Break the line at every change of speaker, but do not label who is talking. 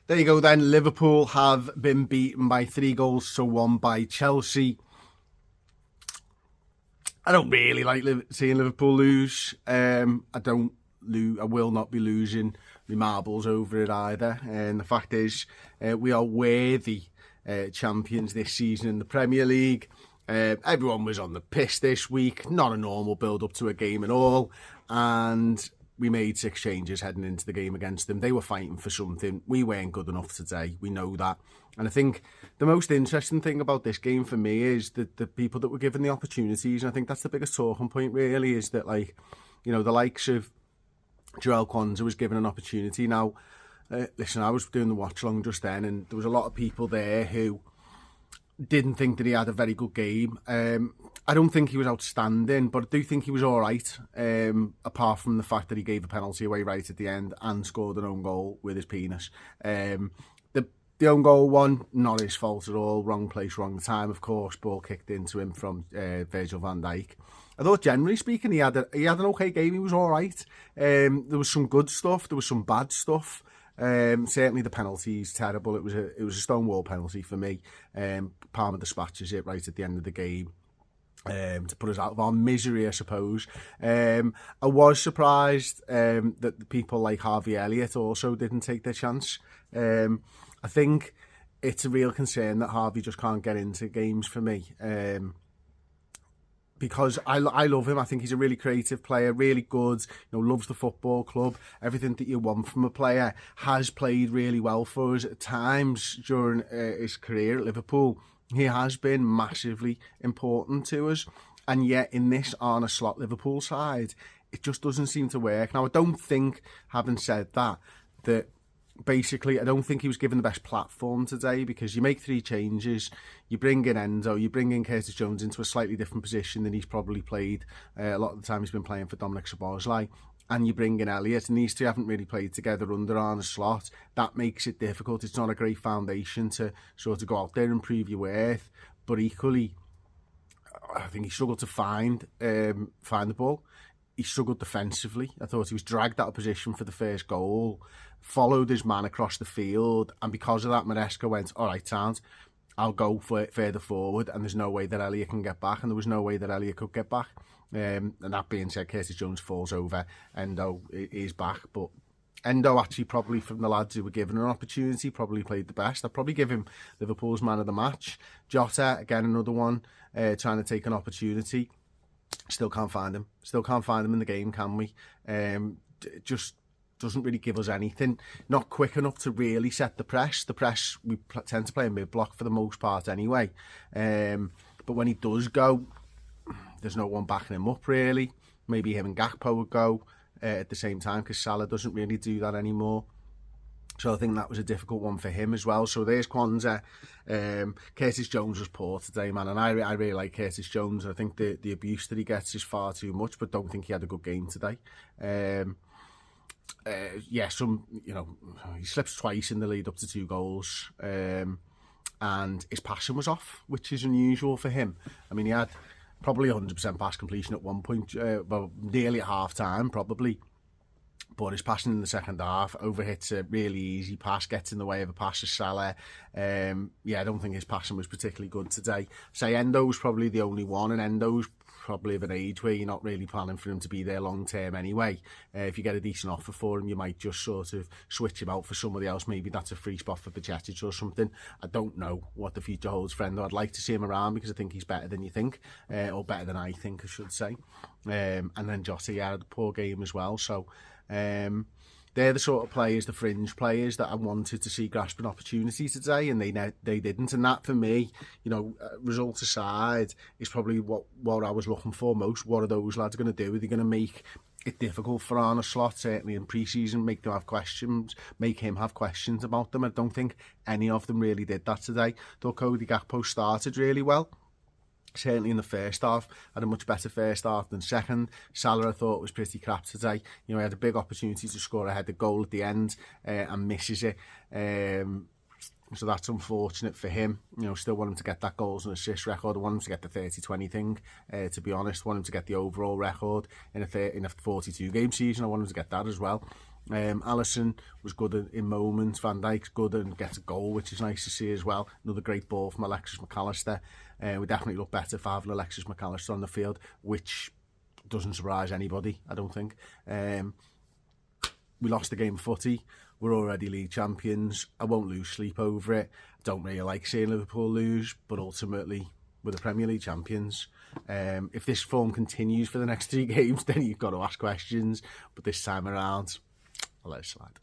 There you go then. Liverpool have been beaten by 3-1 by Chelsea. I don't really like seeing Liverpool lose. I will not be losing my marbles over it either. And the fact is, we are worthy champions this season in the Premier League. Everyone was on the piss this week. Not a normal build-up to a game at all. And we made 6 changes heading into the game against them. They were fighting for something. We weren't good enough today. We know that. And I think the most interesting thing about this game for me is that the people that were given the opportunities, and I think that's the biggest talking point really, is that, like, you know, the likes of Joel Kwanzaa was given an opportunity. Now, listen, I was doing the watch along just then, and there was a lot of people there who didn't think that he had a very good game. I don't think he was outstanding, but I do think he was all right, apart from the fact that he gave a penalty away right at the end and scored an own goal with his penis. The own goal one, not his fault at all. Wrong place, wrong time, of course. Ball kicked into him from Virgil van Dijk. I thought, generally speaking, he had an okay game. He was all right. There was some good stuff. There was some bad stuff. Certainly the penalty's terrible. It was a stonewall penalty for me. Palmer dispatches it right at the end of the game. To put us out of our misery, I suppose. I was surprised that the people like Harvey Elliott also didn't take their chance. I think it's a real concern that Harvey just can't get into games for me. Because I love him. I think he's a really creative player, really good, loves the football club. Everything that you want from a player. Has played really well for us at times during his career at Liverpool. He has been massively important to us. And yet in this Arne Slot Liverpool side, it just doesn't seem to work. Now, I don't think, having said that basically, I don't think he was given the best platform today, because you make 3 changes, you bring in Endo, you bring in Curtis Jones into a slightly different position than he's probably played. A lot of the time he's been playing for Dominic Szoboszlai, and you bring in Elliott, and these 2 haven't really played together under Arne Slot. That makes it difficult. It's not a great foundation to sort of go out there and prove your worth, but equally, I think he struggled to find the ball. He struggled defensively. I thought he was dragged out of position for the first goal, followed his man across the field, and because of that, Maresca went, all right, sounds, I'll go further forward, and there's no way that Elliott can get back, and there was no way that Elliott could get back. And that being said, Curtis Jones falls over, Endo is back, but Endo actually, probably from the lads who were given an opportunity, probably played the best. I'd probably give him Liverpool's man of the match. Jota, again, another one, trying to take an opportunity. Still can't find him. Still can't find him in the game, can we? Just doesn't really give us anything. Not quick enough to really set the press. The press, we tend to play a mid-block for the most part anyway. But when he does go, there's no one backing him up really. Maybe him and Gakpo would go at the same time, because Salah doesn't really do that anymore. So I think that was a difficult one for him as well. So there's Kwanzaa. Curtis Jones was poor today, man. And I really like Curtis Jones. I think the abuse that he gets is far too much, but don't think he had a good game today. He slips twice in the lead up to 2 goals. And his passing was off, which is unusual for him. I mean, he had probably 100% pass completion at one point, nearly at half time, probably. But his passing in the second half, overhits a really easy pass, gets in the way of a pass to Salah. I don't think his passing was particularly good today. Say Endo's probably the only one, and Endo's probably of an age where you're not really planning for him to be there long term anyway. If you get a decent offer for him, you might just sort of switch him out for somebody else. Maybe that's a free spot for Bajcetic or something. I don't know what the future holds for Endo. I'd like to see him around, because I think he's better than you think, or better than I think, I should say. And then Jota, had a poor game as well. So they're the sort of players, the fringe players, that I wanted to see grasping opportunities today, and they didn't. And that, for me, results aside, is probably what I was looking for most. What are those lads going to do? Are they going to make it difficult for Arne Slot, certainly in pre-season, make him have questions about them? I don't think any of them really did that today. Though Cody Gakpo started really well. Certainly in the first half, had a much better first half than second. Salah, I thought, was pretty crap today. He had a big opportunity to score a header goal at the end and misses it. So that's unfortunate for him. Still want him to get that goals and assists record. I want him to get the 30-20 thing, to be honest. I want him to get the overall record in a 42 game season. I want him to get that as well. Alisson was good in moments. Van Dijk's good and gets a goal, which is nice to see as well. Another great ball from Alexis McAllister. We definitely look better for having Alexis McAllister on the field, which doesn't surprise anybody, I don't think. We lost the game of footy. We're already league champions. I won't lose sleep over it. I don't really like seeing Liverpool lose, but ultimately we're the Premier League champions. If this form continues for the next 3 games, then you've got to ask questions. But this time around, I'll let it slide.